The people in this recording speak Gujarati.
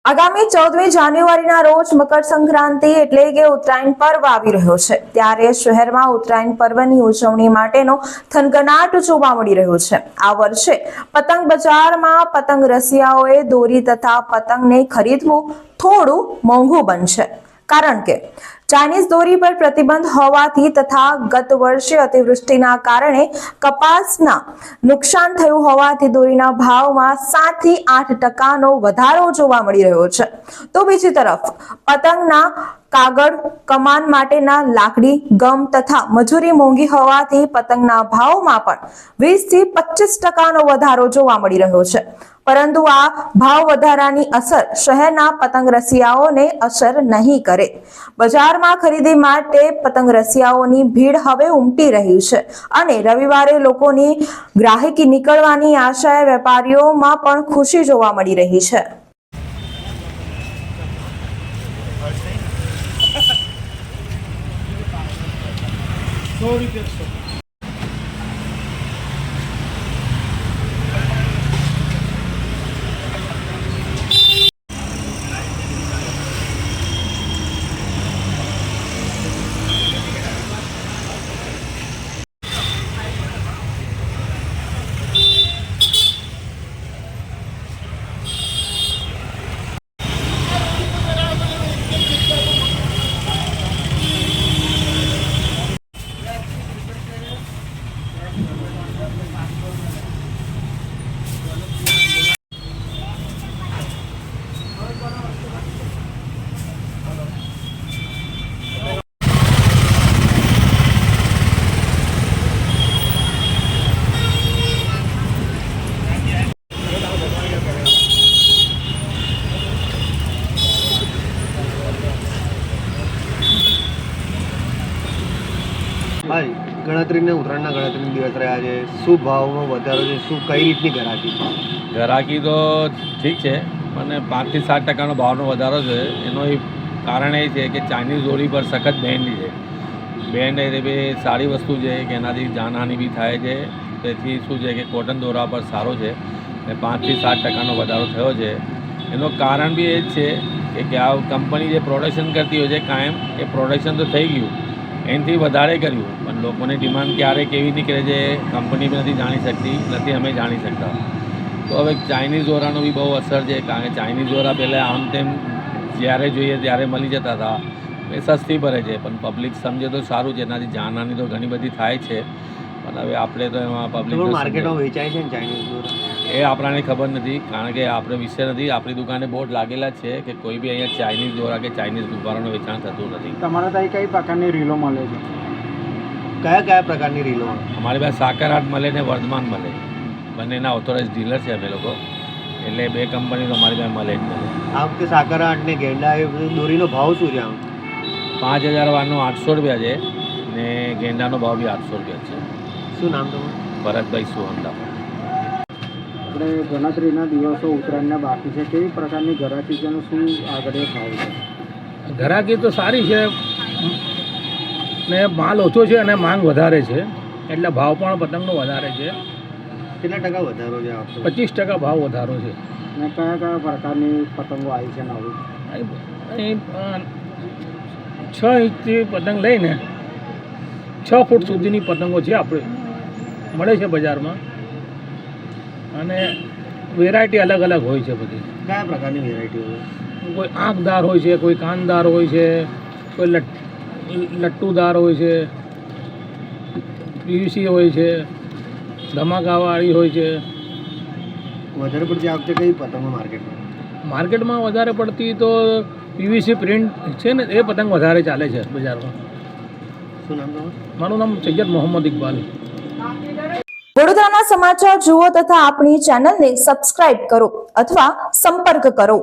આગામી 14મી જાન્યુઆરીના રોજ મકર સંક્રાંતિ એટલે કે ઉત્તરાયણ પર્વ આવી રહ્યો છે। ત્યારે શહેરમાં ઉત્તરાયણ પર્વની ઉજવણી માટેનો થનગનાટ જોવા મળી રહ્યો છે। આ વર્ષે પતંગ બજારમાં પતંગ રસિયાઓએ દોરી તથા પતંગને ખરીદવું થોડું મોંઘું બનશે, કારણ કે ચાઇનીઝ દોરી પર પ્રતિબંધ હોવાથી તથા ગત વર્ષે અતિવૃષ્ટિના કારણે કપાસના નુકસાન થયું હોવાથી દોરીના ભાવમાં 7 થી 8% વધારો જોવા મળી રહ્યો છે। તો બીજી તરફ પતંગના કાગળ, કમાન માટેના લાકડી, ગમ તથા મજૂરી મોંઘી હોવાથી પતંગના ભાવમાં પણ 20 થી 25% વધારો જોવા મળી રહ્યો છે। પરંતુ આ ભાવ વધારાની અસર શહેરના પતંગ રસિયાઓને અસર નહીં કરે। બજારમાં ખરીદી માટે પતંગ રસિયાઓની ભીડ હવે ઉમટી રહી છે અને રવિવારે લોકોની ગ્રાહકી નીકળવાની આશાએ વેપારીઓમાં પણ ખુશી જોવા મળી રહી છે। હાય, ગણતરીને ઉત્તરાયણના ગણતરીના દિવસ રહ્યા છે। શું ભાવમાં વધારો છે? શું કઈ રીતની ગ્રાહકી તો ઠીક છે, પણ 5 થી 7% ભાવનો વધારો છે। એનો કારણ એ છે કે ચાઇનીઝ દોરી પર સખત બેન્ડ છે। બેન્ડ એ બી સારી વસ્તુ છે કે એનાથી જાનહાનિ બી થાય છે। તેથી શું છે કે કોટન દોરા પર સારો છે અને 5 થી 7% વધારો થયો છે। એનું કારણ બી એ જ છે કે આ કંપની જે પ્રોડક્શન કરતી હોય છે કાયમ, એ પ્રોડક્શન તો થઈ ગયું, એનાથી વધારે કર્યું, પણ લોકોની ડિમાન્ડ ક્યારે કેવી નીકળે છે કંપની બી નથી જાણી શકતી, નથી અમે જાણી શકતા। તો હવે ચાઇનીઝ દોરાનો બી બહુ અસર છે, કારણ કે ચાઇનીઝ દોરા પહેલાં આમ તેમ જ્યારે જોઈએ ત્યારે મળી જતા હતા, એ સસ્તી પડે છે, પણ પબ્લિક સમજે તો સારું છે। એનાથી જાનહાનિ તો ઘણી બધી થાય છે, પણ હવે આપણે તો એમાં પબ્લિક માર્કેટમાં વેચાય છે ને ચાઇનીઝ દોરા? એ આપણાને ખબર નથી, કારણ કે આપણે વિષય નથી। આપણી દુકાને બોર્ડ લાગેલા છે કે કોઈ બી અહીંયા ચાઇનીઝ દોરા કે ચાઇનીઝ દુકાનોનું વેચાણ થતું નથી। તમારા ત્યાં કઈ પ્રકારની રીલો મળે છે? કયા કયા પ્રકારની રીલો? અમારી પાસે સાકરહાટ મળે ને વર્ધમાન મળે, બંનેના ઓથોરાઇઝ ડીલર છે અમે લોકો, એટલે 2 કંપની તો અમારી પાસે મળે જ મળે। આ વખતે સાકરહાટ ને ગેંડા એ દોરીનો ભાવ શું છે? આમ 5000 વારનો 800 રૂપિયા છે ને ગેંડાનો ભાવ બી 800 રૂપિયા છે। શું નામ તમારું? ભરતભાઈ સુવંડા। આપણે ગણતરીના દિવસો ઉત્તરાયણના બાકી છે, કેવી પ્રકારની ગ્રાહકી છે અને શું આગળ ભાવ છે? ગ્રાહકી તો સારી છે ને માલ ઓછો છે અને માંગ વધારે છે, એટલે ભાવ પણ પતંગનો વધારે છે। કેટલા ટકા વધારો છે? 25% ભાવ વધારો છે। અને કયા કયા પ્રકારની પતંગો આવી છે નવી? અહીં 6 ઇંચથી પતંગ લઈને 6 ફૂટ સુધીની પતંગો છે આપણે મળે છે બજારમાં, અને વેરાયટી અલગ અલગ હોય છે બધી। કયા પ્રકારની વેરાયટી હોય? કોઈ આંખદાર હોય છે, કોઈ કાનદાર હોય છે, કોઈ લટ્ટુદાર હોય છે, પીવીસી હોય છે, ધમાકાવાળી હોય છે। વધારે પડતી આ વખતે કઈ પતંગો માર્કેટમાં વધારે પડતી તો પીવીસી પ્રિન્ટ છે ને, એ પતંગ વધારે ચાલે છે બજારમાં। શું નામ તમારું? મારું નામ સૈયદ મોહમ્મદ ઇકબાલ। વડોદરાના સમાચાર જુઓ તથા આપણી ચેનલને સબસ્ક્રાઇબ કરો અથવા સંપર્ક કરો।